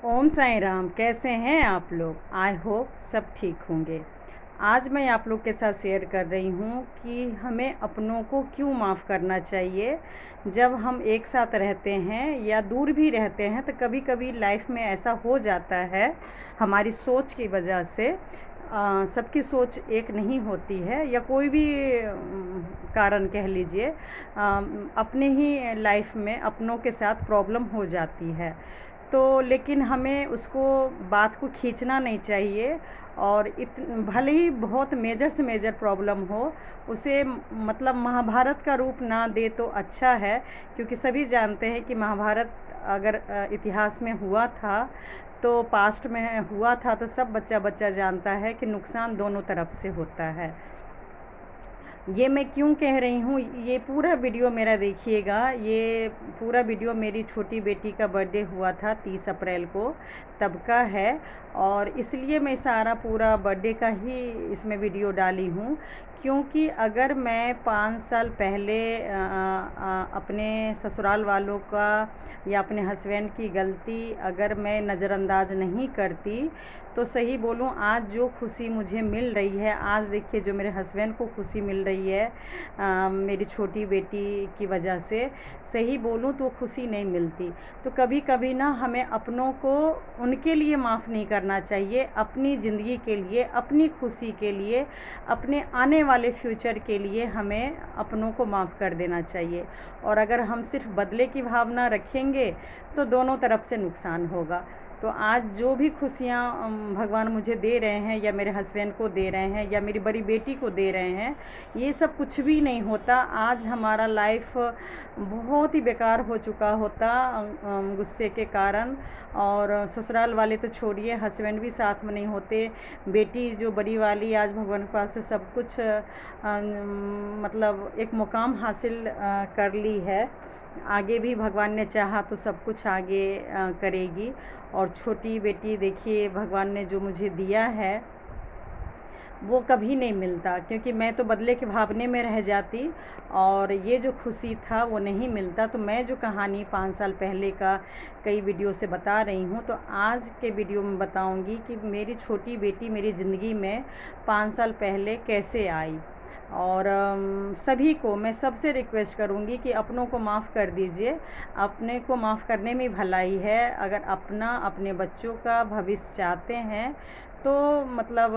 ओम साईं राम। कैसे हैं आप लोग? आई होप सब ठीक होंगे। आज मैं आप लोग के साथ शेयर कर रही हूँ कि हमें अपनों को क्यों माफ़ करना चाहिए। जब हम एक साथ रहते हैं या दूर भी रहते हैं तो कभी कभी लाइफ में ऐसा हो जाता है, हमारी सोच की वजह से। सबकी सोच एक नहीं होती है या कोई भी कारण कह लीजिए। अपने ही लाइफ में अपनों के साथ प्रॉब्लम हो जाती है, तो लेकिन हमें उसको बात को खींचना नहीं चाहिए। और भले ही बहुत मेजर से मेजर प्रॉब्लम हो, उसे मतलब महाभारत का रूप ना दे तो अच्छा है। क्योंकि सभी जानते हैं कि महाभारत अगर इतिहास में हुआ था, तो पास्ट में हुआ था, तो सब बच्चा बच्चा जानता है कि नुकसान दोनों तरफ से होता है। ये मैं क्यों कह रही हूँ, ये पूरा वीडियो मेरा देखिएगा। ये पूरा वीडियो मेरी छोटी बेटी का बर्थडे हुआ था 30 अप्रैल को, तब का है। और इसलिए मैं सारा पूरा बर्थडे का ही इसमें वीडियो डाली हूँ। क्योंकि अगर मैं 5 साल पहले अपने ससुराल वालों का या अपने हस्बैंड की गलती अगर मैं नज़रअंदाज नहीं करती, तो सही बोलूँ आज जो खुशी मुझे मिल रही है, आज देखिए जो मेरे हस्बैंड को खुशी मिल रही है मेरी छोटी बेटी की वजह से, सही बोलूँ तो खुशी नहीं मिलती। तो कभी कभी ना हमें अपनों को उनके लिए माफ़ नहीं करना चाहिए, अपनी ज़िंदगी के लिए, अपनी खुशी के लिए, अपने आने वाले फ्यूचर के लिए हमें अपनों को माफ़ कर देना चाहिए। और अगर हम सिर्फ बदले की भावना रखेंगे तो दोनों तरफ से नुकसान होगा। तो आज जो भी खुशियाँ भगवान मुझे दे रहे हैं या मेरे हस्बैंड को दे रहे हैं या मेरी बड़ी बेटी को दे रहे हैं, ये सब कुछ भी नहीं होता। आज हमारा लाइफ बहुत ही बेकार हो चुका होता गुस्से के कारण। और ससुराल वाले तो छोड़िए, हस्बैंड भी साथ में नहीं होते। बेटी जो बड़ी वाली आज भगवान के पास से सब कुछ मतलब एक मुकाम हासिल कर ली है। आगे भी भगवान ने चाहा तो सब कुछ आगे करेगी। और छोटी बेटी देखिए, भगवान ने जो मुझे दिया है वो कभी नहीं मिलता, क्योंकि मैं तो बदले के भावने में रह जाती और ये जो खुशी था वो नहीं मिलता। तो मैं जो कहानी 5 साल पहले का कई वीडियो से बता रही हूँ, तो आज के वीडियो में बताऊँगी कि मेरी छोटी बेटी मेरी ज़िंदगी में 5 साल पहले कैसे आई। और सभी को मैं सबसे रिक्वेस्ट करूँगी कि अपनों को माफ़ कर दीजिए। अपने को माफ़ करने में भलाई है। अगर अपना अपने बच्चों का भविष्य चाहते हैं तो मतलब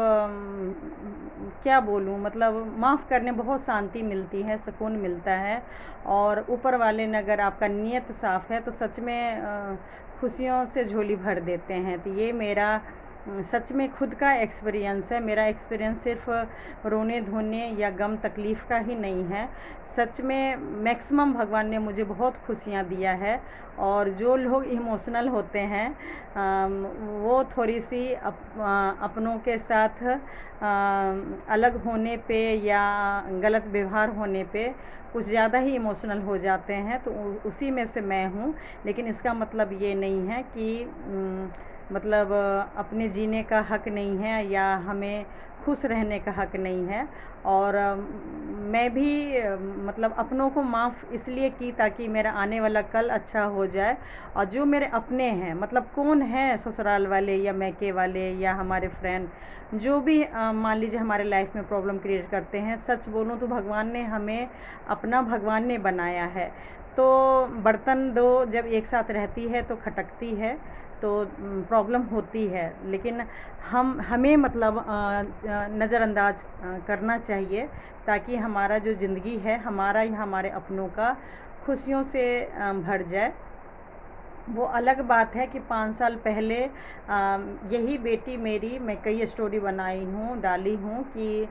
क्या बोलूँ, मतलब माफ़ करने बहुत शांति मिलती है, सुकून मिलता है। और ऊपर वाले ने अगर आपका नीयत साफ़ है तो सच में खुशियों से झोली भर देते हैं। तो ये मेरा सच में खुद का एक्सपीरियंस है। मेरा एक्सपीरियंस सिर्फ रोने धोने या गम तकलीफ़ का ही नहीं है। सच में मैक्सिमम भगवान ने मुझे बहुत खुशियाँ दिया है। और जो लोग इमोशनल होते हैं वो थोड़ी सी अपनों के साथ अलग होने पे या गलत व्यवहार होने पे कुछ ज़्यादा ही इमोशनल हो जाते हैं। तो उसी में से मैं हूँ। लेकिन इसका मतलब ये नहीं है कि मतलब अपने जीने का हक़ नहीं है या हमें खुश रहने का हक़ नहीं है। और मैं भी मतलब अपनों को माफ़ इसलिए की ताकि मेरा आने वाला कल अच्छा हो जाए। और जो मेरे अपने हैं, मतलब कौन है ससुराल वाले या मैके वाले या हमारे फ्रेंड, जो भी मान लीजिए हमारे लाइफ में प्रॉब्लम क्रिएट करते हैं, सच बोलूँ तो भगवान ने हमें अपना भगवान ने बनाया है। तो बर्तन दो जब एक साथ रहती है तो खटकती है, तो प्रॉब्लम होती है। लेकिन हमें मतलब नज़रअंदाज करना चाहिए, ताकि हमारा जो ज़िंदगी है हमारा या हमारे अपनों का खुशियों से भर जाए। वो अलग बात है कि 5 साल पहले यही बेटी मेरी, मैं कई स्टोरी बनाई हूँ, डाली हूँ कि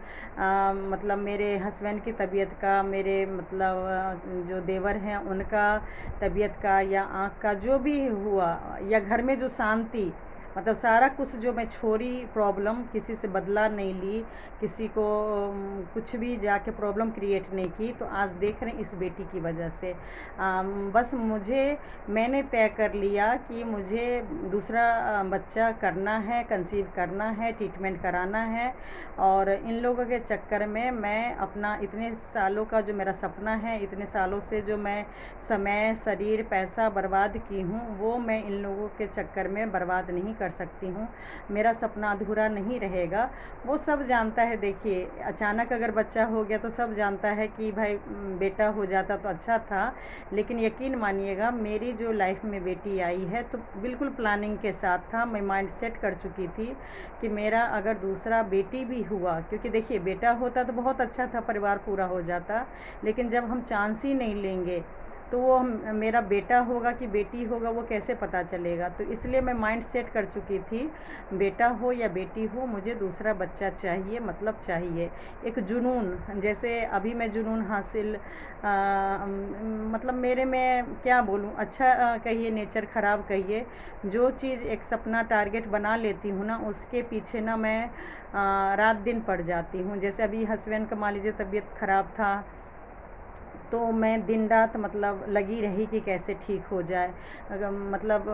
मतलब मेरे हस्बैंड की तबीयत का, मेरे मतलब जो देवर हैं उनका तबीयत का या आँख का जो भी हुआ, या घर में जो शांति मतलब सारा कुछ जो मैं छोड़ी प्रॉब्लम, किसी से बदला नहीं ली, किसी को कुछ भी जाके प्रॉब्लम क्रिएट नहीं की, तो आज देख रहे हैं इस बेटी की वजह से। बस मैंने तय कर लिया कि मुझे दूसरा बच्चा करना है, कंसीव करना है, ट्रीटमेंट कराना है। और इन लोगों के चक्कर में मैं अपना इतने सालों का जो मेरा सपना है, इतने सालों से जो मैं समय, शरीर, पैसा बर्बाद की हूँ, वो मैं इन लोगों के चक्कर में बर्बाद नहीं कर सकती हूँ। मेरा सपना अधूरा नहीं रहेगा। वो सब जानता है, देखिए अचानक अगर बच्चा हो गया तो सब जानता है कि भाई बेटा हो जाता तो अच्छा था, लेकिन यकीन मानिएगा मेरी जो लाइफ में बेटी आई है तो बिल्कुल प्लानिंग के साथ था। मैं माइंड सेट कर चुकी थी कि मेरा अगर दूसरा बेटी भी हुआ, क्योंकि देखिए बेटा होता तो बहुत अच्छा था, परिवार पूरा हो जाता, लेकिन जब हम चांस ही नहीं लेंगे तो वो मेरा बेटा होगा कि बेटी होगा वो कैसे पता चलेगा। तो इसलिए मैं माइंड सेट कर चुकी थी, बेटा हो या बेटी हो मुझे दूसरा बच्चा चाहिए, मतलब चाहिए। एक जुनून, जैसे अभी मैं जुनून हासिल मतलब मेरे में क्या बोलूँ, अच्छा कहिए नेचर, ख़राब कहिए, जो चीज़ एक सपना टारगेट बना लेती हूँ ना, उसके पीछे ना मैं रात दिन पड़ जाती हूँ। जैसे अभी हस्बैंड का मान लीजिए तबीयत ख़राब था, तो मैं दिन रात मतलब लगी रही कि कैसे ठीक हो जाए। मतलब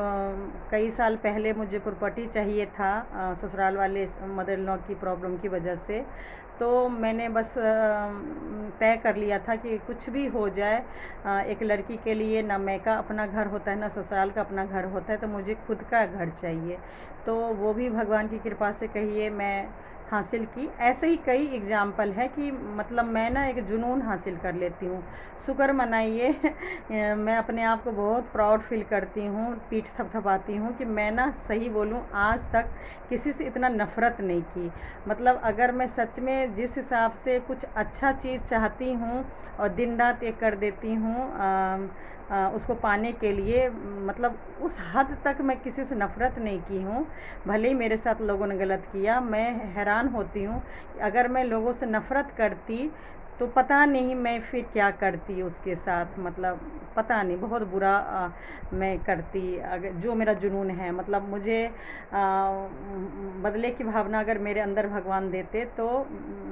कई साल पहले मुझे प्रॉपर्टी चाहिए था, ससुराल वाले मदर इन लॉ की प्रॉब्लम की वजह से। तो मैंने बस तय कर लिया था कि कुछ भी हो जाए, एक लड़की के लिए ना मायका अपना घर होता है, ना ससुराल का अपना घर होता है, तो मुझे खुद का घर चाहिए। तो वो भी भगवान की कृपा से कहिए मैं हासिल की। ऐसे ही कई एग्ज़ाम्पल है कि मतलब मैं ना एक जुनून हासिल कर लेती हूँ। शुक्र मनाइए मैं अपने आप को बहुत प्राउड फ़ील करती हूँ, पीठ थपथपाती हूँ कि मैं ना सही बोलूँ आज तक किसी से इतना नफ़रत नहीं की। मतलब अगर मैं सच में जिस हिसाब से कुछ अच्छा चीज़ चाहती हूँ और दिन रात एक कर देती हूँ उसको पाने के लिए, मतलब उस हद तक मैं किसी से नफ़रत नहीं की हूँ। भले ही मेरे साथ लोगों ने गलत किया, मैं हैरान होती हूँ कि अगर मैं लोगों से नफ़रत करती तो पता नहीं मैं फिर क्या करती उसके साथ, मतलब पता नहीं बहुत बुरा मैं करती। अगर जो मेरा जुनून है, मतलब मुझे बदले की भावना अगर मेरे अंदर भगवान देते तो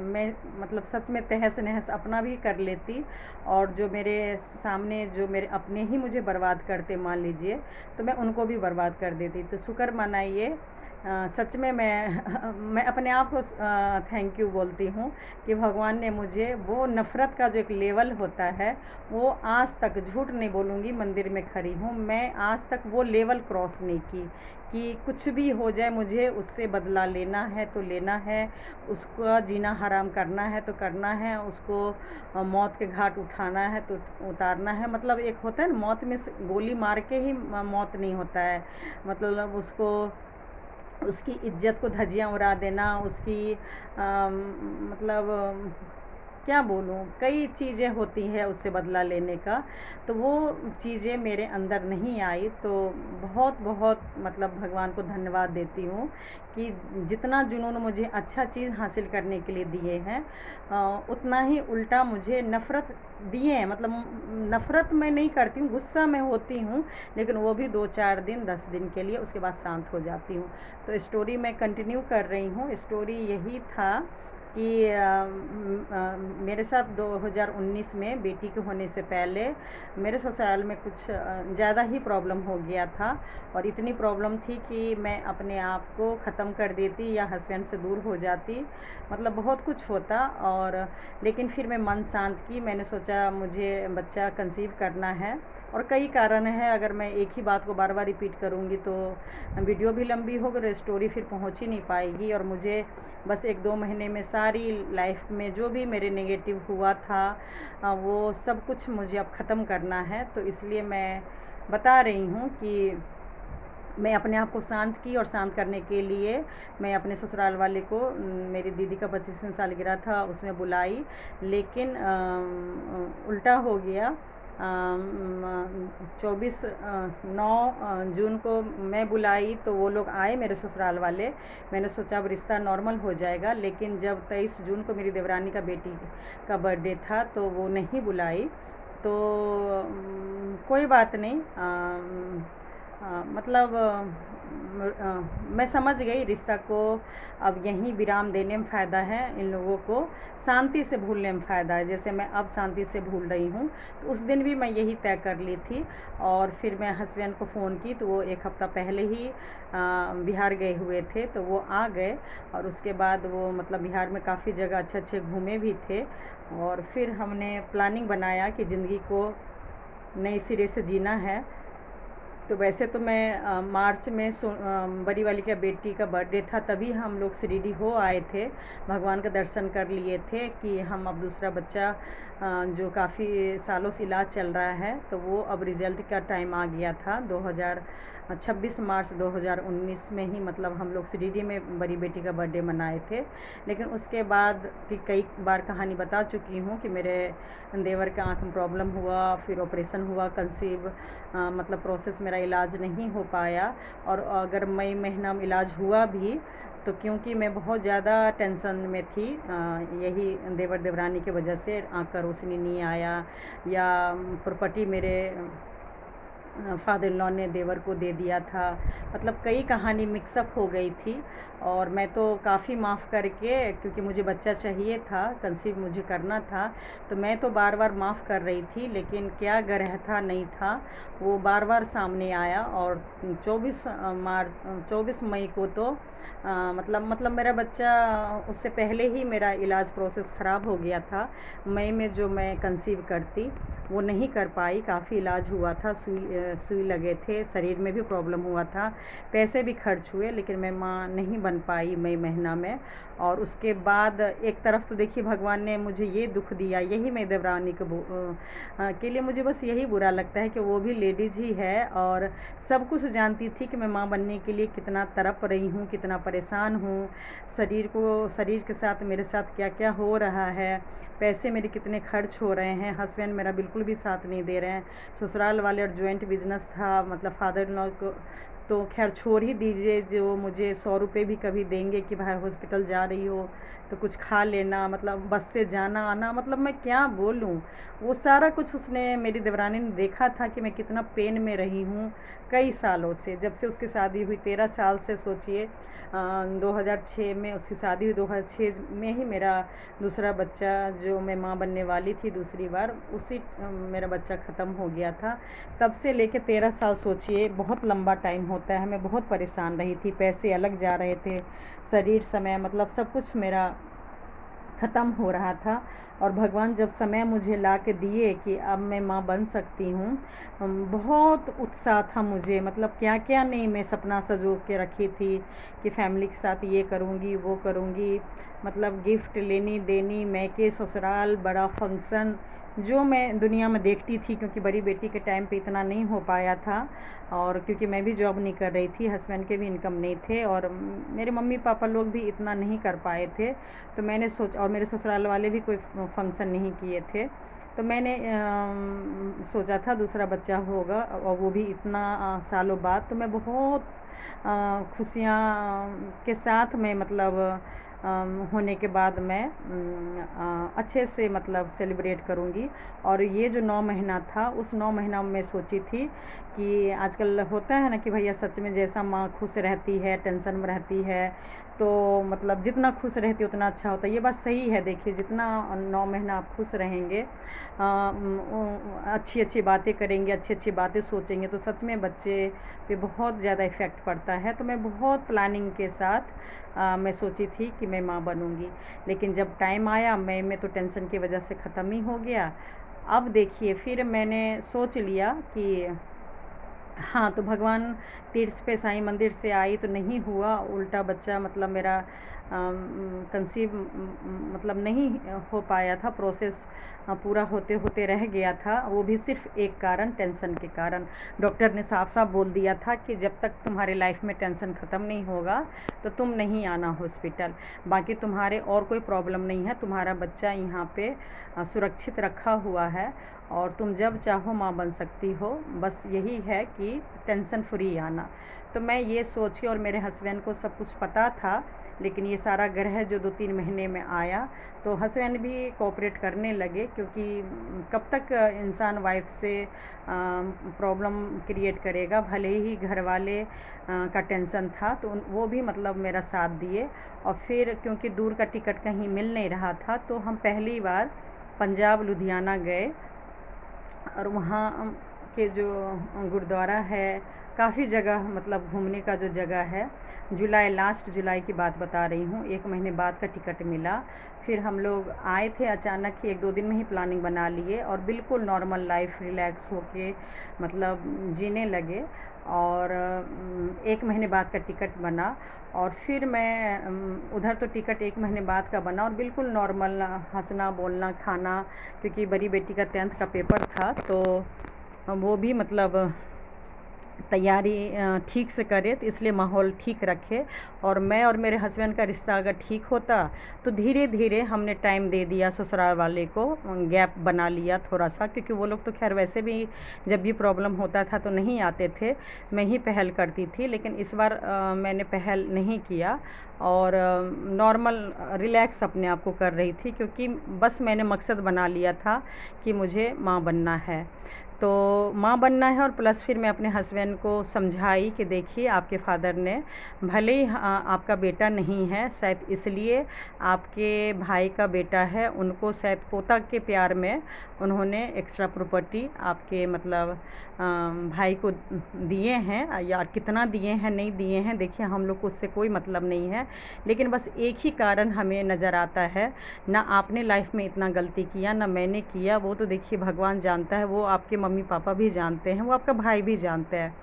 मैं मतलब सच में तहस नहस अपना भी कर लेती, और जो मेरे सामने जो मेरे अपने ही मुझे बर्बाद करते मान लीजिए, तो मैं उनको भी बर्बाद कर देती। तो शुक्र मनाइए, सच में मैं अपने आप को थैंक यू बोलती हूँ कि भगवान ने मुझे वो नफ़रत का जो एक लेवल होता है, वो आज तक झूठ नहीं बोलूँगी, मंदिर में खड़ी हूँ, मैं आज तक वो लेवल क्रॉस नहीं की कि कुछ भी हो जाए मुझे उससे बदला लेना है तो लेना है, उसका जीना हराम करना है तो करना है, उसको मौत के घाट उठाना है तो उतारना है। मतलब एक होता है ना, मौत में से गोली मार के ही मौत नहीं होता है, मतलब उसको उसकी इज्जत को धज्जियाँ उड़ा देना, उसकी मतलब क्या बोलूँ, कई चीज़ें होती हैं उससे बदला लेने का, तो वो चीज़ें मेरे अंदर नहीं आई। तो बहुत बहुत मतलब भगवान को धन्यवाद देती हूँ कि जितना जुनून मुझे अच्छा चीज़ हासिल करने के लिए दिए हैं, उतना ही उल्टा मुझे नफ़रत दिए हैं। मतलब नफ़रत मैं नहीं करती हूँ, गुस्सा मैं होती हूँ, लेकिन वो भी 2-4 दिन 10 दिन के लिए, उसके बाद शांत हो जाती हूँ। तो स्टोरी मैं कंटिन्यू कर रही हूँ। स्टोरी यही था कि मेरे साथ 2019 में बेटी के होने से पहले मेरे ससुराल में कुछ ज़्यादा ही प्रॉब्लम हो गया था, और इतनी प्रॉब्लम थी कि मैं अपने आप को ख़त्म कर देती या हस्बैंड से दूर हो जाती, मतलब बहुत कुछ होता। और लेकिन फिर मैं मन शांत की, मैंने सोचा मुझे बच्चा कंसीव करना है, और कई कारण हैं, अगर मैं एक ही बात को बार बार रिपीट करूँगी तो वीडियो भी लंबी होगी और स्टोरी फिर पहुँच ही नहीं पाएगी। और मुझे बस 1-2 महीने में सारी लाइफ में जो भी मेरे नेगेटिव हुआ था वो सब कुछ मुझे अब ख़त्म करना है। तो इसलिए मैं बता रही हूँ कि मैं अपने आप को शांत की, और शांत करने के लिए मैं अपने ससुराल वाले को, मेरी दीदी का 25वीं सालगिरह था उसमें बुलाई, लेकिन उल्टा हो गया। 9 जून को मैं बुलाई तो वो लोग आए मेरे ससुराल वाले, मैंने सोचा अब रिश्ता नॉर्मल हो जाएगा, लेकिन जब 23 जून को मेरी देवरानी का बेटी का बर्थडे था तो वो नहीं बुलाई। तो कोई बात नहीं, मतलब मैं समझ गई रिश्ता को अब यहीं विराम देने में फ़ायदा है, इन लोगों को शांति से भूलने में फ़ायदा है। जैसे मैं अब शांति से भूल रही हूँ, तो उस दिन भी मैं यही तय कर ली थी। और फिर मैं हस्बैंड को फ़ोन की तो वो 1 हफ़्ता पहले ही बिहार गए हुए थे, तो वो आ गए। और उसके बाद वो मतलब बिहार में काफ़ी जगह अच्छे-अच्छे घूमे भी थे। और फिर हमने प्लानिंग बनाया कि ज़िंदगी को नए सिरे से जीना है। तो वैसे तो मैं मार्च में बड़ी वाली का बेटी का बर्थडे था, तभी हम लोग शिरडी हो आए थे, भगवान का दर्शन कर लिए थे कि हम अब दूसरा बच्चा जो काफ़ी सालों से इलाज चल रहा है, तो वो अब रिज़ल्ट का टाइम आ गया था। 26 मार्च 2019 में ही मतलब हम लोग शिरडी में बड़ी बेटी का बर्थडे मनाए थे। लेकिन उसके बाद की कई बार कहानी बता चुकी हूँ कि मेरे देवर के आँख में प्रॉब्लम हुआ, फिर ऑपरेशन हुआ, कंसीव मतलब प्रोसेस मेरा इलाज नहीं हो पाया। और अगर मई महीना में इलाज हुआ भी, तो क्योंकि मैं बहुत ज़्यादा टेंशन में थी, यही देवर देवरानी की वजह से आँख का रोशनी नहीं आया, या प्रॉपर्टी मेरे फादर इन लॉ ने देवर को दे दिया था, मतलब कई कहानी मिक्सअप हो गई थी। और मैं तो काफ़ी माफ़ करके, क्योंकि मुझे बच्चा चाहिए था, कंसीव मुझे करना था, तो मैं तो बार बार माफ़ कर रही थी। लेकिन क्या ग्रह था नहीं था, वो बार बार सामने आया। और 24 मई को तो मतलब मेरा बच्चा, उससे पहले ही मेरा इलाज प्रोसेस ख़राब हो गया था। मई में जो मैं कंसीव करती वो नहीं कर पाई, काफ़ी इलाज हुआ था, सुई लगे थे, शरीर में भी प्रॉब्लम हुआ था, पैसे भी खर्च हुए, लेकिन मैं माँ नहीं बन पाई मई महीना में। और उसके बाद एक तरफ तो देखिए भगवान ने मुझे ये दुख दिया, यही मैं देवरानी के लिए मुझे बस यही बुरा लगता है कि वो भी लेडीज़ ही है, और सब कुछ जानती थी कि मैं माँ बनने के लिए कितना तड़प रही हूँ, कितना परेशान हूँ, शरीर के साथ मेरे साथ क्या क्या हो रहा है, पैसे मेरे कितने खर्च हो रहे हैं, हस्बैंड मेरा बिल्कुल भी साथ नहीं दे रहे हैं। ससुराल वाले और जॉइंट बिजनेस था, मतलब फादर इन लॉ को तो खैर छोड़ ही दीजिए, जो मुझे 100 रुपये भी कभी देंगे कि भाई हॉस्पिटल जा रही हो तो कुछ खा लेना, मतलब बस से जाना आना, मतलब मैं क्या बोलूँ। वो सारा कुछ उसने, मेरी देवरानी ने देखा था कि मैं कितना पेन में रही हूँ कई सालों से, जब से उसकी शादी हुई 13 साल से। सोचिए 2006 में उसकी शादी हुई, 2006 में ही मेरा दूसरा बच्चा, जो मैं माँ बनने वाली थी दूसरी बार, उसी मेरा बच्चा ख़त्म हो गया था। तब से लेके 13 साल, सोचिए बहुत लंबा टाइम होता है। मैं बहुत परेशान रही थी, पैसे अलग जा रहे थे, शरीर समय मतलब सब कुछ मेरा ख़त्म हो रहा था। और भगवान जब समय मुझे ला के दिए कि अब मैं माँ बन सकती हूँ, बहुत उत्साह था मुझे, मतलब क्या क्या नहीं मैं सपना सजो के रखी थी कि फैमिली के साथ ये करूँगी वो करूँगी, मतलब गिफ्ट लेनी देनी, मैके ससुराल, बड़ा फंक्शन, जो मैं दुनिया में देखती थी। क्योंकि बड़ी बेटी के टाइम पे इतना नहीं हो पाया था, और क्योंकि मैं भी जॉब नहीं कर रही थी, हस्बैंड के भी इनकम नहीं थे, और मेरे मम्मी पापा लोग भी इतना नहीं कर पाए थे। तो मैंने सोचा, और मेरे ससुराल वाले भी कोई फंक्शन नहीं किए थे, तो मैंने सोचा था दूसरा बच्चा होगा, और वो भी इतना सालों बाद। तो मैं बहुत खुशियाँ के साथ मैं मतलब होने के बाद मैं अच्छे से मतलब सेलिब्रेट करूँगी। और ये जो 9 महीना था, उस 9 महीना में मैं सोची थी कि आजकल होता है ना कि भैया सच में जैसा माँ खुश रहती है, टेंशन में रहती है, तो मतलब जितना खुश रहती है उतना अच्छा होता है। ये बात सही है। देखिए जितना 9 महीना आप खुश रहेंगे, अच्छी अच्छी बातें करेंगे, अच्छी अच्छी बातें सोचेंगे, तो सच में बच्चे पे बहुत ज़्यादा इफ़ेक्ट पड़ता है। तो मैं बहुत प्लानिंग के साथ मैं सोची थी कि मैं माँ बनूँगी। लेकिन जब टाइम आया, मई में तो टेंशन की वजह से ख़त्म ही हो गया। अब देखिए फिर मैंने सोच लिया कि हाँ, तो भगवान तीर्थ पे साईं मंदिर से आई तो नहीं हुआ, उल्टा बच्चा मतलब मेरा कंसीव मतलब नहीं हो पाया था, प्रोसेस पूरा होते होते रह गया था। वो भी सिर्फ एक कारण, टेंशन के कारण। डॉक्टर ने साफ साफ बोल दिया था कि जब तक तुम्हारे लाइफ में टेंशन ख़त्म नहीं होगा तो तुम नहीं आना हॉस्पिटल, बाकी तुम्हारे और कोई प्रॉब्लम नहीं है, तुम्हारा बच्चा यहाँ पे सुरक्षित रखा हुआ है, और तुम जब चाहो माँ बन सकती हो, बस यही है कि टेंशन फ्री आना। तो मैं ये सोच के, और मेरे हस्बैंड को सब कुछ पता था, लेकिन ये सारा ग्रह जो 2-3 महीने में आया तो हस्बैंड भी कोऑपरेट करने लगे, क्योंकि कब तक इंसान वाइफ से प्रॉब्लम क्रिएट करेगा। भले ही घर वाले का टेंशन था तो वो भी मतलब मेरा साथ दिए। और फिर क्योंकि दूर का टिकट कहीं मिल नहीं रहा था तो हम पहली बार पंजाब लुधियाना गए, और वहाँ के जो गुरुद्वारा है, काफ़ी जगह मतलब घूमने का जो जगह है। लास्ट जुलाई की बात बता रही हूँ, 1 महीने बाद का टिकट मिला। फिर हम लोग आए थे अचानक ही, 1-2 दिन में ही प्लानिंग बना लिए और बिल्कुल नॉर्मल लाइफ रिलैक्स होके मतलब जीने लगे। और 1 महीने बाद का टिकट बना, और फिर मैं उधर तो टिकट 1 महीने बाद का बना, और बिल्कुल नॉर्मल हंसना बोलना खाना, क्योंकि बड़ी बेटी का 10th का पेपर था तो वो भी मतलब तैयारी ठीक से करे, तो इसलिए माहौल ठीक रखे। और मैं और मेरे हस्बैंड का रिश्ता अगर ठीक होता तो धीरे धीरे हमने टाइम दे दिया ससुराल वाले को, गैप बना लिया थोड़ा सा, क्योंकि वो लोग तो खैर वैसे भी जब भी प्रॉब्लम होता था तो नहीं आते थे, मैं ही पहल करती थी। लेकिन इस बार मैंने पहल नहीं किया और नॉर्मल रिलैक्स अपने आप को कर रही थी, क्योंकि बस मैंने मकसद बना लिया था कि मुझे माँ बनना है। तो माँ बनना है, और प्लस फिर मैं अपने हस्बैंड को समझाई कि देखिए आपके फादर ने, भले ही आपका बेटा नहीं है, शायद इसलिए आपके भाई का बेटा है, उनको शायद पोता के प्यार में उन्होंने एक्स्ट्रा प्रॉपर्टी आपके मतलब भाई को दिए हैं, या कितना दिए हैं नहीं दिए हैं देखिए हम लोग को उससे कोई मतलब नहीं है। लेकिन बस एक ही कारण हमें नज़र आता है, ना आपने लाइफ में इतना गलती किया ना मैंने किया, वो तो देखिए भगवान जानता है, वो आपके मम्मी पापा भी जानते हैं, वो आपका भाई भी जानते हैं,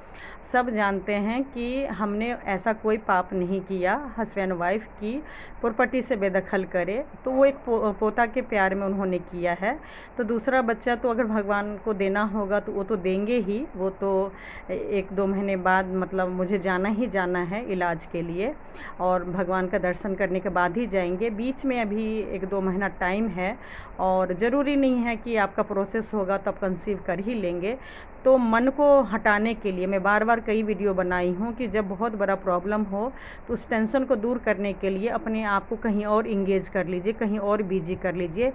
सब जानते हैं कि हमने ऐसा कोई पाप नहीं किया। हस्बैंड वाइफ की प्रॉपर्टी से बेदखल करे तो वो एक पोता के प्यार में उन्होंने किया है। तो दूसरा बच्चा तो अगर भगवान को देना होगा तो वो तो देंगे ही, वो तो 1-2 महीने बाद मतलब मुझे जाना ही जाना है इलाज के लिए, और भगवान का दर्शन करने के बाद ही जाएंगे। बीच में अभी 1-2 महीना टाइम है, और ज़रूरी नहीं है कि आपका प्रोसेस होगा तो आप कंसीव कर ही लेंगे। तो मन को हटाने के लिए मैं बार बार कई वीडियो बनाई हूँ कि जब बहुत बड़ा प्रॉब्लम हो तो उस टेंशन को दूर करने के लिए अपने आप को कहीं और इंगेज कर लीजिए, कहीं और बिजी कर लीजिए।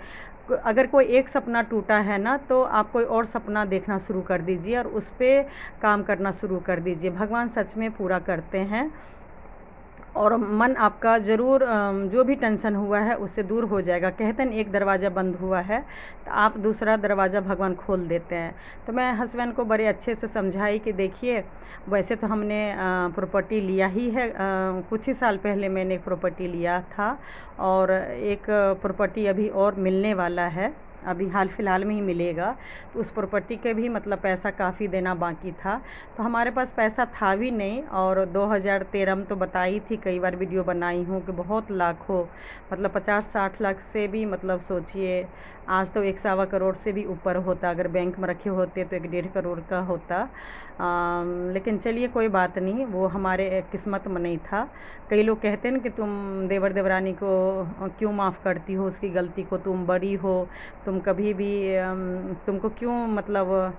अगर कोई एक सपना टूटा है ना तो आप कोई और सपना देखना शुरू कर दीजिए और उस पर काम करना शुरू कर दीजिए। भगवान सच में पूरा करते हैं, और मन आपका ज़रूर जो भी टेंशन हुआ है उससे दूर हो जाएगा। कहते हैं एक दरवाज़ा बंद हुआ है तो आप दूसरा दरवाज़ा भगवान खोल देते हैं। तो मैं हस्बैंड को बड़े अच्छे से समझाई कि देखिए वैसे तो हमने प्रॉपर्टी लिया ही है, कुछ ही साल पहले मैंने एक प्रॉपर्टी लिया था, और एक प्रॉपर्टी अभी और मिलने वाला है, अभी हाल फिलहाल में ही मिलेगा। तो उस प्रॉपर्टी के भी मतलब पैसा काफ़ी देना बाकी था, तो हमारे पास पैसा था भी नहीं। और 2013 में तो बताई थी, कई बार वीडियो बनाई हूँ कि बहुत लाखों मतलब 50-60 लाख से भी मतलब सोचिए, आज तो 1-1.25 करोड़ से भी ऊपर होता, अगर बैंक में रखे होते तो 1-1.5 करोड़ का होता। लेकिन चलिए कोई बात नहीं, वो हमारे किस्मत में नहीं था। कई लोग कहते हैं कि तुम देवर देवरानी को क्यों माफ़ करती हो, उसकी गलती को, तुम बड़ी हो, तुम कभी भी तुमको क्यों मतलब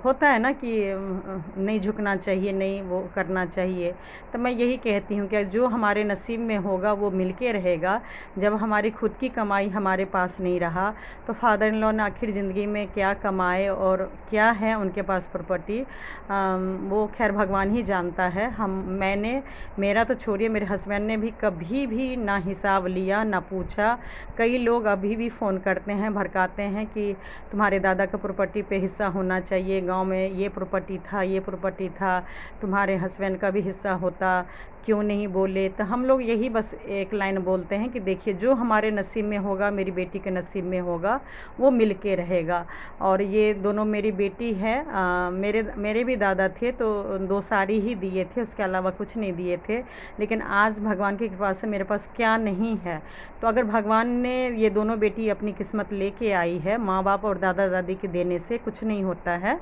होता है ना कि नहीं झुकना चाहिए, नहीं वो करना चाहिए। तो मैं यही कहती हूँ कि जो हमारे नसीब में होगा वो मिल के रहेगा। जब हमारी खुद की कमाई हमारे पास नहीं रहा तो फादर इन लॉ ने आखिर ज़िंदगी में क्या कमाए और क्या है उनके पास प्रॉपर्टी, वो खैर भगवान ही जानता है। मेरा तो छोड़िए, मेरे हस्बैंड ने भी कभी भी ना हिसाब लिया ना पूछा। कई लोग अभी भी फ़ोन करते हैं, भड़काते हैं कि तुम्हारे दादा का प्रॉपर्टी पे हिस्सा होना चाहिए, गांव में ये प्रॉपर्टी था, ये प्रॉपर्टी था, तुम्हारे हस्बैंड का भी हिस्सा होता, क्यों नहीं बोले। तो हम लोग यही बस एक लाइन बोलते हैं कि देखिए जो हमारे नसीब में होगा, मेरी बेटी के नसीब में होगा, वो मिल के रहेगा। और ये दोनों मेरी बेटी है, मेरे भी दादा थे तो 2 साड़ी ही दिए थे, उसके अलावा कुछ नहीं दिए थे। लेकिन आज भगवान की कृपा से मेरे पास क्या नहीं है। तो अगर भगवान ने ये दोनों बेटी अपनी किस्मत लेके आई है, माँ बाप और दादा दादी के देने से कुछ नहीं होता है,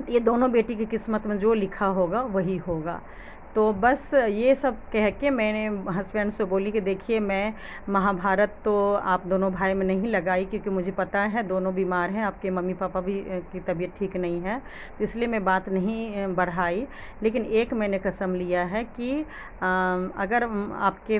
ये दोनों बेटी की किस्मत में जो लिखा होगा वही होगा। तो बस ये सब कह के मैंने हस्बैंड से बोली कि देखिए मैं महाभारत तो आप दोनों भाई में नहीं लगाई, क्योंकि मुझे पता है दोनों बीमार हैं, आपके मम्मी पापा भी की तबीयत ठीक नहीं है, तो इसलिए मैं बात नहीं बढ़ाई। लेकिन एक मैंने कसम लिया है कि अगर आपके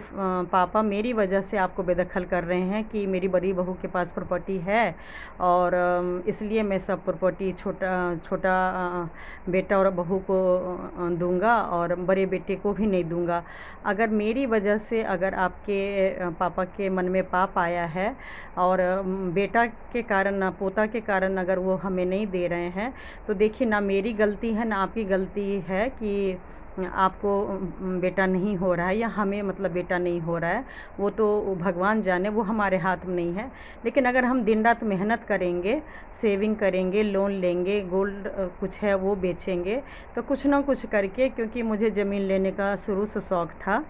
पापा मेरी वजह से आपको बेदखल कर रहे हैं कि मेरी बड़ी बहू के पास प्रॉपर्टी है और इसलिए मैं सब प्रॉपर्टी छोटा बेटा और बहू को दूंगा और बड़े बेटे को भी नहीं दूंगा। अगर मेरी वजह से अगर आपके पापा के मन में पाप आया है और बेटा के कारण ना पोता के कारण अगर वो हमें नहीं दे रहे हैं, तो देखिए ना मेरी गलती है ना आपकी गलती है कि आपको बेटा नहीं हो रहा है या हमें मतलब बेटा नहीं हो रहा है, वो तो भगवान जाने, वो हमारे हाथ में नहीं है। लेकिन अगर हम दिन रात मेहनत करेंगे, सेविंग करेंगे, लोन लेंगे, गोल्ड कुछ है वो बेचेंगे, तो कुछ ना कुछ करके, क्योंकि मुझे ज़मीन लेने का शुरू से शौक़ था,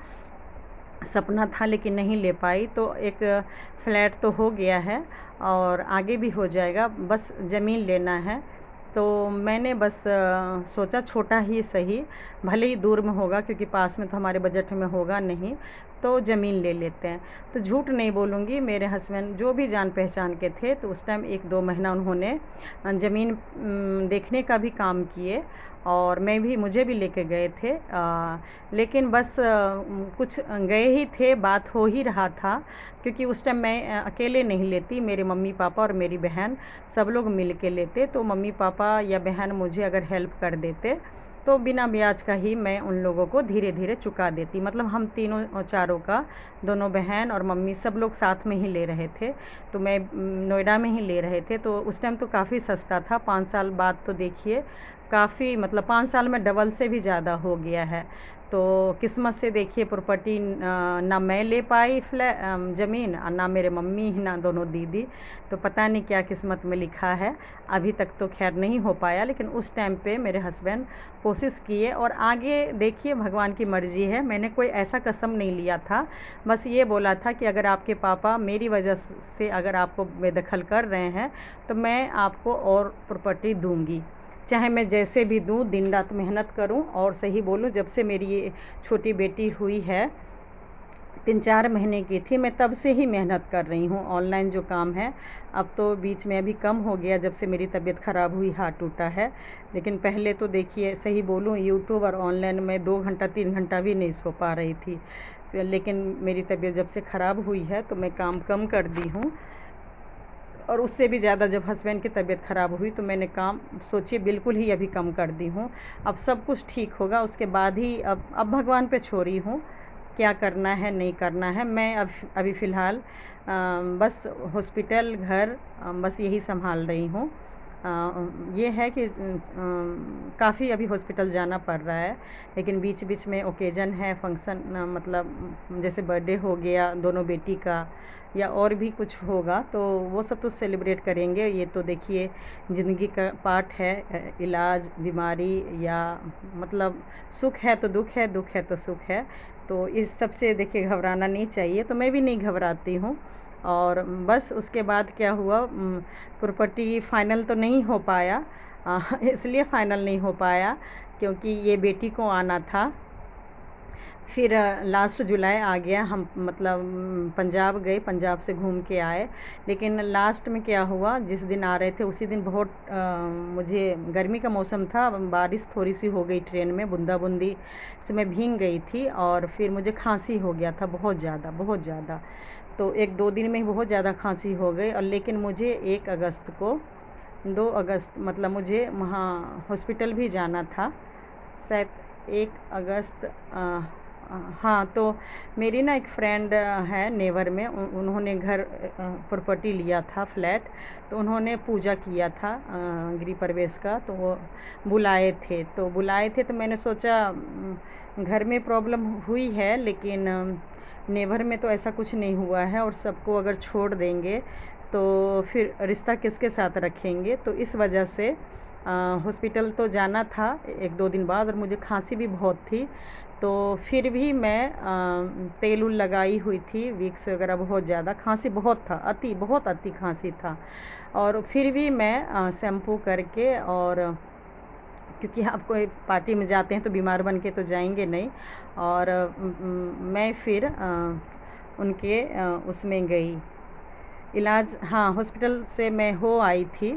सपना था, लेकिन नहीं ले पाई, तो एक फ्लैट तो हो गया है और आगे भी हो जाएगा, बस ज़मीन लेना है। तो मैंने बस सोचा छोटा ही सही, भले ही दूर में होगा, क्योंकि पास में तो हमारे बजट में होगा नहीं, तो ज़मीन ले लेते हैं। तो झूठ नहीं बोलूँगी, मेरे हस्बैंड जो भी जान पहचान के थे, तो उस टाइम 1-2 महीना उन्होंने ज़मीन देखने का भी काम किए और मुझे भी लेके गए थे। लेकिन बस कुछ गए ही थे, बात हो ही रहा था, क्योंकि उस टाइम मैं अकेले नहीं लेती, मेरे मम्मी पापा और मेरी बहन सब लोग मिल के लेते। तो मम्मी पापा या बहन मुझे अगर हेल्प कर देते तो बिना ब्याज का ही मैं उन लोगों को धीरे धीरे चुका देती। मतलब हम तीनों चारों का, दोनों बहन और मम्मी सब लोग साथ में ही ले रहे थे, तो मैं नोएडा में ही ले रहे थे। तो उस टाइम तो काफ़ी सस्ता था, 5 साल बाद तो देखिए काफ़ी, मतलब 5 साल में डबल से भी ज़्यादा हो गया है। तो किस्मत से देखिए प्रॉपर्टी ना मैं ले पाई ज़मीन, और ना मेरे मम्मी ना दोनों दीदी, तो पता नहीं क्या किस्मत में लिखा है। अभी तक तो खैर नहीं हो पाया, लेकिन उस टाइम पे मेरे हस्बैंड कोशिश किए और आगे देखिए भगवान की मर्ज़ी है। मैंने कोई ऐसा कसम नहीं लिया था, बस ये बोला था कि अगर आपके पापा मेरी वजह से अगर आपको बेदखल कर रहे हैं, तो मैं आपको और प्रॉपर्टी दूँगी, चाहे मैं जैसे भी दूँ, दिन रात मेहनत करूँ। और सही बोलूँ, जब से मेरी ये छोटी बेटी हुई है, 3-4 महीने की थी, मैं तब से ही मेहनत कर रही हूँ ऑनलाइन जो काम है। अब तो बीच में अभी कम हो गया, जब से मेरी तबीयत ख़राब हुई, हाथ टूटा है। लेकिन पहले तो देखिए सही बोलूँ, यूट्यूब और ऑनलाइन में 2 घंटा 3 घंटा भी नहीं सो पा रही थी। लेकिन मेरी तबीयत जब से ख़राब हुई है तो मैं काम कम कर दी हूँ, और उससे भी ज़्यादा जब हस्बैंड की तबीयत ख़राब हुई तो मैंने काम सोचिए बिल्कुल ही अभी कम कर दी हूँ। अब सब कुछ ठीक होगा, उसके बाद ही अब भगवान पे छोड़ी हूँ, क्या करना है नहीं करना है। मैं अभी फ़िलहाल बस हॉस्पिटल, घर, बस यही संभाल रही हूँ। ये है कि काफ़ी अभी हॉस्पिटल जाना पड़ रहा है, लेकिन बीच बीच में ओकेज़न है, फंक्शन, मतलब जैसे बर्थडे हो गया दोनों बेटी का, या और भी कुछ होगा, तो वो सब तो सेलिब्रेट करेंगे। ये तो देखिए ज़िंदगी का पार्ट है, इलाज, बीमारी, या मतलब सुख है तो दुख है, दुख है तो सुख है। तो इस सब से देखिए घबराना नहीं चाहिए, तो मैं भी नहीं घबराती हूँ। और बस उसके बाद क्या हुआ, प्रॉपर्टी फ़ाइनल तो नहीं हो पाया, इसलिए फ़ाइनल नहीं हो पाया क्योंकि ये बेटी को आना था। फिर लास्ट जुलाई आ गया, हम मतलब पंजाब गए, पंजाब से घूम के आए। लेकिन लास्ट में क्या हुआ, जिस दिन आ रहे थे उसी दिन बहुत मुझे, गर्मी का मौसम था, बारिश थोड़ी सी हो गई ट्रेन में, बूंदाबूंदी से मैं भीग गई थी, और फिर मुझे खांसी हो गया था बहुत ज़्यादा, बहुत ज़्यादा। तो 1-2 दिन में ही बहुत ज़्यादा खांसी हो गई, और लेकिन मुझे 1 अगस्त को, 2 अगस्त मतलब मुझे वहाँ हॉस्पिटल भी जाना था, शायद 1 अगस्त। हाँ, तो मेरी ना एक फ्रेंड है नेवर में, उन्होंने घर प्रॉपर्टी लिया था, फ्लैट, तो उन्होंने पूजा किया था गृह प्रवेश का, तो वो बुलाए थे। तो मैंने सोचा घर में प्रॉब्लम हुई है, लेकिन नेवर में तो ऐसा कुछ नहीं हुआ है, और सबको अगर छोड़ देंगे तो फिर रिश्ता किसके साथ रखेंगे। तो इस वजह से हॉस्पिटल तो जाना था 1-2 दिन बाद, और मुझे खांसी भी बहुत थी। तो फिर भी मैं तेल उल लगाई हुई थी, विक्स वगैरह, बहुत ज़्यादा खांसी बहुत था, बहुत अति खांसी था। और फिर भी मैं शैम्पू करके और क्योंकि आप कोई पार्टी में जाते हैं तो बीमार बन के तो जाएंगे नहीं। और मैं फिर उनके उसमें गई इलाज। हाँ, हॉस्पिटल से मैं हो आई थी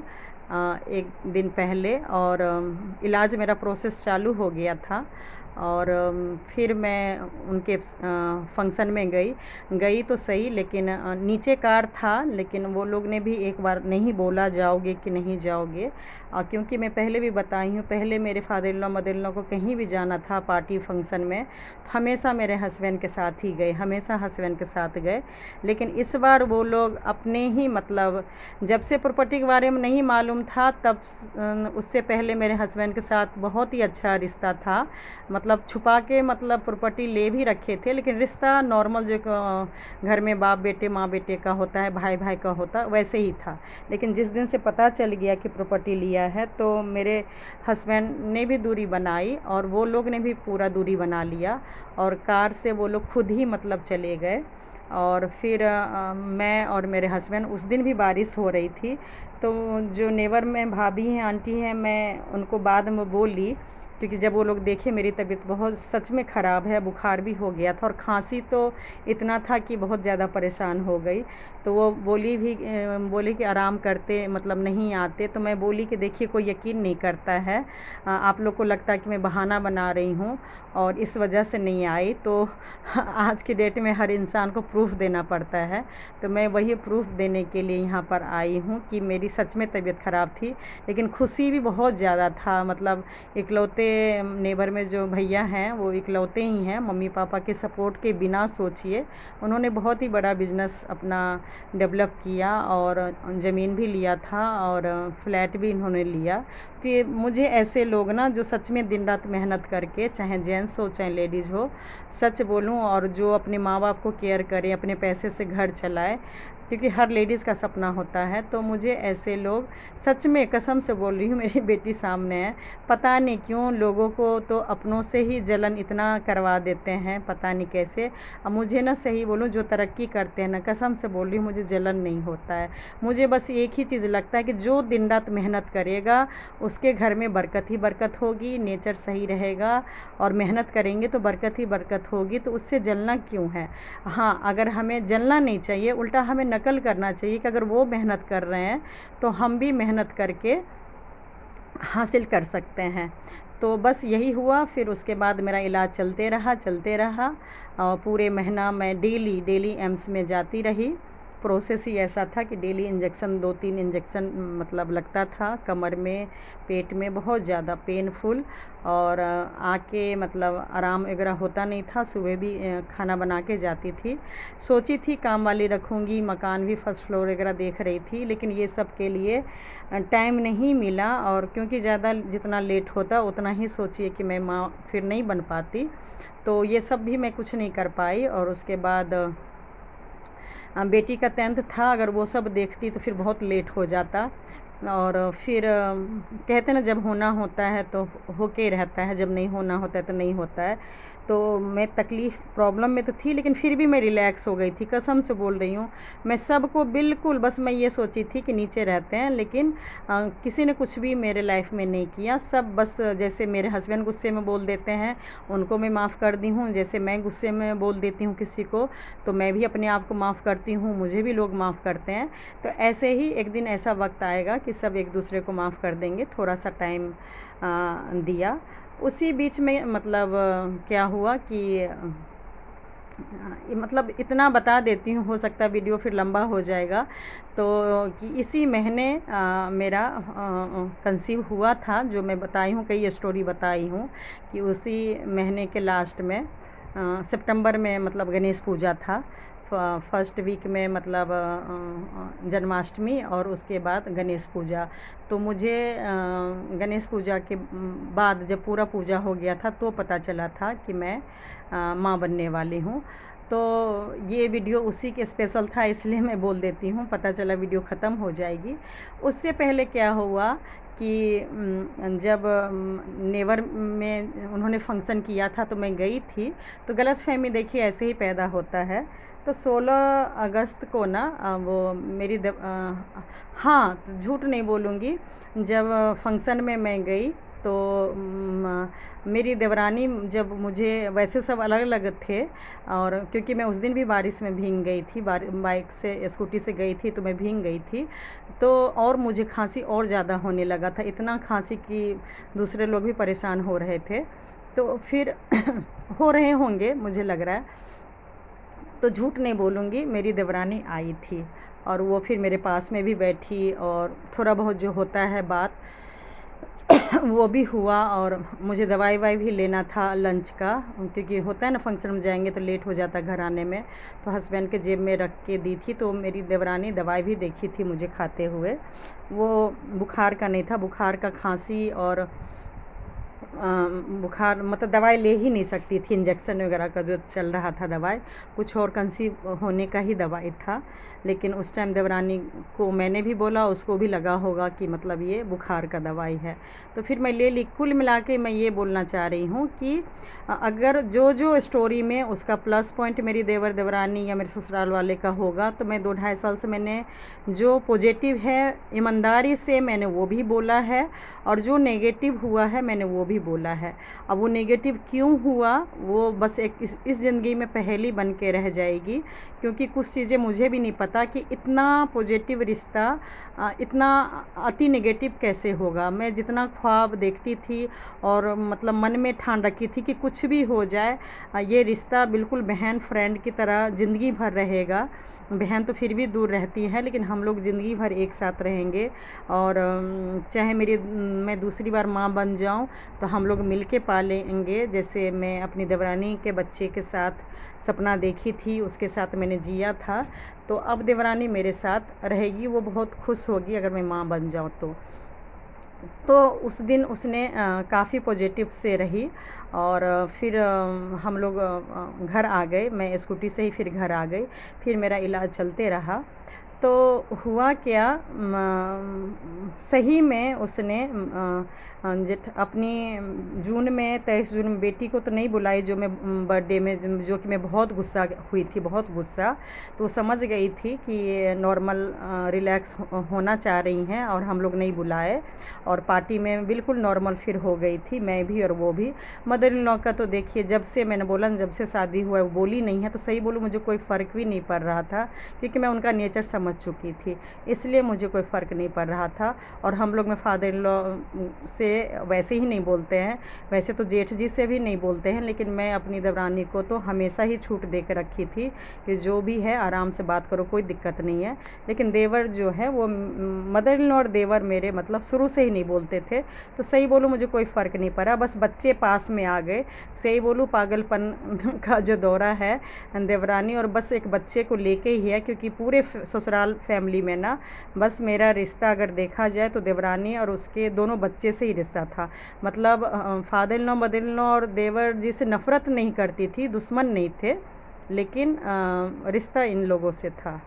एक दिन पहले, और इलाज मेरा प्रोसेस चालू हो गया था। और फिर मैं उनके फंक्शन में गई तो सही, लेकिन नीचे कार था, लेकिन वो लोग ने भी एक बार नहीं बोला जाओगे कि नहीं जाओगे। क्योंकि मैं पहले भी बताई हूँ, पहले मेरे father in law mother in law को कहीं भी जाना था पार्टी फंक्शन में, हमेशा मेरे हस्बैंड के साथ ही गए, हमेशा हस्बैंड के साथ गए। लेकिन इस बार वो लोग अपने ही मतलब जब से प्रॉपर्टी के बारे में नहीं मालूम था, तब उससे पहले मेरे हस्बैंड के साथ बहुत ही अच्छा रिश्ता था। मतलब छुपा के मतलब प्रॉपर्टी ले भी रखे थे, लेकिन रिश्ता नॉर्मल जो घर में बाप बेटे माँ बेटे का होता है, भाई भाई का होता है, वैसे ही था। लेकिन जिस दिन से पता चल गया कि प्रॉपर्टी लिया है, तो मेरे हस्बैंड ने भी दूरी बनाई और वो लोग ने भी पूरा दूरी बना लिया, और कार से वो लोग खुद ही मतलब चले गए। और फिर मैं और मेरे हस्बैंड, उस दिन भी बारिश हो रही थी, तो जो नेबर में भाभी हैं, आंटी हैं, मैं उनको बाद में बोली, क्योंकि जब वो लोग देखे मेरी तबीयत बहुत सच में ख़राब है, बुखार भी हो गया था और खांसी तो इतना था कि बहुत ज़्यादा परेशान हो गई। तो वो बोली कि आराम करते मतलब नहीं आते। तो मैं बोली कि देखिए, कोई यकीन नहीं करता है, आप लोग को लगता है कि मैं बहाना बना रही हूँ और इस वजह से नहीं आई। तो आज की डेट में हर इंसान को प्रूफ देना पड़ता है, तो मैं वही प्रूफ देने के लिए यहाँ पर आई हूँ कि मेरी सच में तबीयत ख़राब थी। लेकिन खुशी भी बहुत ज़्यादा था, मतलब इकलौते नेबर में जो भैया हैं वो इकलौते ही हैं, मम्मी पापा के सपोर्ट के बिना सोचिए उन्होंने बहुत ही बड़ा बिज़नेस अपना डेवलप किया, और ज़मीन भी लिया था और फ्लैट भी इन्होंने लिया। तो ये मुझे ऐसे लोग ना, जो सच में दिन रात मेहनत करके, चाहे जेंट्स हो चाहे लेडीज़ हो, सच बोलूं, और जो अपने माँ बाप को केयर करे, अपने पैसे से घर चलाए, क्योंकि हर लेडीज़ का सपना होता है। तो मुझे ऐसे लोग, सच में कसम से बोल रही हूँ, मेरी बेटी सामने है, पता नहीं क्यों लोगों को तो अपनों से ही जलन इतना करवा देते हैं, पता नहीं कैसे। अब मुझे ना, सही बोलूँ, जो तरक्की करते हैं ना, कसम से बोल रही हूँ, मुझे जलन नहीं होता है। मुझे बस एक ही चीज़ लगता है कि जो दिन रात मेहनत करेगा उसके घर में बरकत ही बरकत होगी, नेचर सही रहेगा, और मेहनत करेंगे तो बरकत ही बरकत होगी। तो उससे जलना क्यों है? हाँ, अगर हमें जलना नहीं चाहिए, उल्टा हमें नकल करना चाहिए कि अगर वो मेहनत कर रहे हैं तो हम भी मेहनत करके हासिल कर सकते हैं। तो बस यही हुआ। फिर उसके बाद मेरा इलाज चलते रहा, और पूरे महीना मैं डेली एम्स में जाती रही। प्रोसेस ही ऐसा था कि डेली इंजेक्शन, 2-3 इंजेक्शन मतलब लगता था कमर में, पेट में, बहुत ज़्यादा पेनफुल। और आके मतलब आराम वगैरह होता नहीं था। सुबह भी खाना बना के जाती थी, सोची थी काम वाली रखूँगी, मकान भी फर्स्ट फ्लोर वगैरह देख रही थी, लेकिन ये सब के लिए टाइम नहीं मिला। और क्योंकि ज़्यादा जितना लेट होता उतना ही सोचिए कि मैं माँ फिर नहीं बन पाती, तो ये सब भी मैं कुछ नहीं कर पाई। और उसके बाद बेटी का 10th था, अगर वो सब देखती तो फिर बहुत लेट हो जाता। और फिर कहते ना, जब होना होता है तो होके रहता है, जब नहीं होना होता है तो नहीं होता है। तो मैं तकलीफ़ प्रॉब्लम में तो थी, लेकिन फिर भी मैं रिलैक्स हो गई थी, कसम से बोल रही हूँ। मैं सबको बिल्कुल, बस मैं ये सोची थी कि नीचे रहते हैं, लेकिन किसी ने कुछ भी मेरे लाइफ में नहीं किया। सब बस, जैसे मेरे हस्बैंड गुस्से में बोल देते हैं उनको मैं माफ़ कर दी हूँ, जैसे मैं गुस्से में बोल देती हूँ किसी को, तो मैं भी अपने आप को माफ़ करती हूँ, मुझे भी लोग माफ़ करते हैं। तो ऐसे ही एक दिन ऐसा वक्त आएगा कि सब एक दूसरे को माफ़ कर देंगे। थोड़ा सा टाइम दिया। उसी बीच में मतलब क्या हुआ कि मतलब इतना बता देती हूँ, हो सकता है वीडियो फिर लंबा हो जाएगा। तो कि इसी महीने मेरा कंसीव हुआ था, जो मैं बताई हूँ, कई स्टोरी बताई हूँ कि उसी महीने के लास्ट में सितंबर में मतलब गणेश पूजा था। फर्स्ट वीक में मतलब जन्माष्टमी, और उसके बाद गणेश पूजा। तो मुझे गणेश पूजा के बाद जब पूरा पूजा हो गया था तो पता चला था कि मैं माँ बनने वाली हूँ। तो ये वीडियो उसी के स्पेशल था, इसलिए मैं बोल देती हूँ, पता चला वीडियो ख़त्म हो जाएगी। उससे पहले क्या हुआ कि जब नेवर में उन्होंने फंक्शन किया था तो मैं गई थी। तो गलतफ़हमी देखिए ऐसे ही पैदा होता है। तो 16 अगस्त को ना वो हाँ, झूठ नहीं बोलूँगी, जब फंक्शन में मैं गई तो मेरी देवरानी जब मुझे, वैसे सब अलग अलग थे, और क्योंकि मैं उस दिन भी बारिश में भीग गई थी, बाइक से स्कूटी से गई थी तो मैं भीग गई थी, तो और मुझे खांसी और ज़्यादा होने लगा था, इतना खांसी कि दूसरे लोग भी परेशान हो रहे थे। तो फिर हो रहे होंगे मुझे लग रहा है, तो झूठ नहीं बोलूँगी, मेरी देवरानी आई थी और वो फिर मेरे पास में भी बैठी और थोड़ा बहुत जो होता है बात वो भी हुआ। और मुझे दवाई वाई भी लेना था लंच का, क्योंकि होता है ना फंक्शन में जाएंगे तो लेट हो जाता घर आने में, तो हस्बैंड के जेब में रख के दी थी। तो मेरी देवरानी दवाई भी देखी थी मुझे खाते हुए, वो बुखार का नहीं था, बुखार का, खांसी और बुखार, मतलब दवाई ले ही नहीं सकती थी, इंजेक्शन वगैरह का जो चल रहा था दवाई, कुछ और कंसीव होने का ही दवाई था। लेकिन उस टाइम देवरानी को मैंने भी बोला, उसको भी लगा होगा कि मतलब ये बुखार का दवाई है, तो फिर मैं ले ली। कुल मिला के मैं ये बोलना चाह रही हूँ कि अगर जो जो स्टोरी में उसका प्लस पॉइंट मेरी देवर देवरानी या मेरे ससुराल वाले का होगा, तो मैं 2-2.5 साल से मैंने जो पॉजिटिव है ईमानदारी से मैंने वो भी बोला है, और जो नेगेटिव हुआ है मैंने वो भी बोला है। अब वो नेगेटिव क्यों हुआ वो बस एक इस ज़िंदगी में पहेली बन के रह जाएगी, क्योंकि कुछ चीज़ें मुझे भी नहीं पता कि इतना पॉजिटिव रिश्ता इतना अति नेगेटिव कैसे होगा। मैं जितना ख्वाब देखती थी और मतलब मन में ठान रखी थी कि कुछ भी हो जाए, ये रिश्ता बिल्कुल बहन फ्रेंड की तरह ज़िंदगी भर रहेगा। बहन तो फिर भी दूर रहती है, लेकिन हम लोग ज़िंदगी भर एक साथ रहेंगे। और चाहे मैं दूसरी बार माँ बन जाऊँ तो हम लोग मिल के पालेंगे, जैसे मैं अपनी देवरानी के बच्चे के साथ सपना देखी थी, उसके साथ मैंने जिया था। तो अब देवरानी मेरे साथ रहेगी, वो बहुत खुश होगी अगर मैं माँ बन जाऊँ तो उस दिन उसने काफ़ी पॉजिटिव से रही। और फिर हम लोग घर आ गए, मैं स्कूटी से ही फिर घर आ गई, फिर मेरा इलाज चलते रहा। तो हुआ क्या, सही में उसने जेठ अपनी जून में 23 जून में बेटी को तो नहीं बुलाई, जो मैं बर्थडे में, जो कि मैं बहुत गुस्सा हुई थी, बहुत गुस्सा। तो वो समझ गई थी कि ये नॉर्मल रिलैक्स होना चाह रही हैं और हम लोग नहीं बुलाए, और पार्टी में बिल्कुल नॉर्मल फिर हो गई थी, मैं भी और वो भी। मदर इन लॉ का तो देखिए, जब से मैंने बोला जब से शादी हुआ है वो बोली नहीं है, तो सही बोलूँ मुझे कोई फ़र्क भी नहीं पड़ रहा था, क्योंकि मैं उनका नेचर समझ चुकी थी, इसलिए मुझे कोई फ़र्क नहीं पड़ रहा था। और हम लोग में फादर इन लॉ से वैसे ही नहीं बोलते हैं, वैसे तो जेठ जी से भी नहीं बोलते हैं, लेकिन मैं अपनी देवरानी को तो हमेशा ही छूट दे कर रखी थी कि जो भी है आराम से बात करो, कोई दिक्कत नहीं है। लेकिन देवर जो है वो, मदर इन लॉ और देवर मेरे मतलब शुरू से ही नहीं बोलते थे, तो सही बोलूँ मुझे कोई फ़र्क नहीं पड़ा, बस बच्चे पास में आ गए। सही बोलूँ पागलपन का जो दौरा है देवरानी और बस एक बच्चे को लेके ही है, क्योंकि पूरे ससुराल फैमिली में ना बस मेरा रिश्ता अगर देखा जाए तो देवरानी और उसके दोनों बच्चे से ही रिश्ता था। मतलब father in law, mother in law और देवर जी से नफ़रत नहीं करती थी, दुश्मन नहीं थे, लेकिन रिश्ता इन लोगों से था।